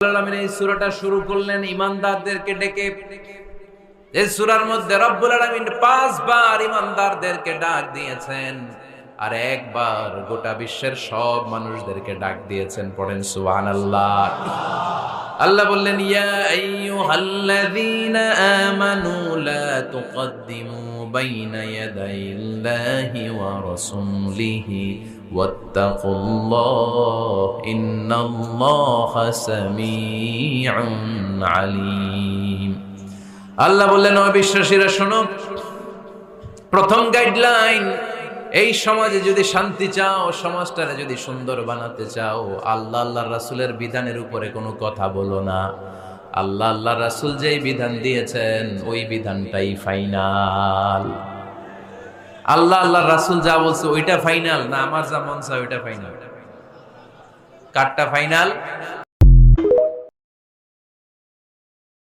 আলামিন এই সূরাটা শুরু করলেন ঈমানদারদেরকে ডেকে। এই সূরার মধ্যে রব্বুল আলামিন 5 বার ঈমানদারদেরকে ডাক দিয়েছেন, আর একবার গোটা বিশ্বের সব মানুষদেরকে ডাক দিয়েছেন। পড়েন সুবহানাল্লাহ। আল্লাহ বললেন, ইয়া আইয়ুহাল্লাযীনা আমানু লা তুকদ্দিমু বাইনা ইয়াদাইল্লাহি ওয়া রাসূলিহি ওয়াত্তাকুল্লাহ ইন্নাল্লাহা সামিউন আলীম। আল্লাহ বললেন, ও বিশ্বাসীরা শোনো, প্রথম গাইডলাইন, এই সমাজে যদি শান্তি চাও, সমাজটারে যদি সুন্দর বানাতে চাও, আল্লাহ আল্লাহর রাসূলের বিধানের উপরে কোনো কথা বলো না। আল্লাহ আল্লাহর রাসূল যেই বিধান দিয়েছেন ওই বিধানটাই ফাইনাল। আল্লাহ আল্লাহর রাসূল যা বলছে ওইটা ফাইনাল না, আমার যা মন চায় ওইটা ফাইনাল? কারটা ফাইনাল?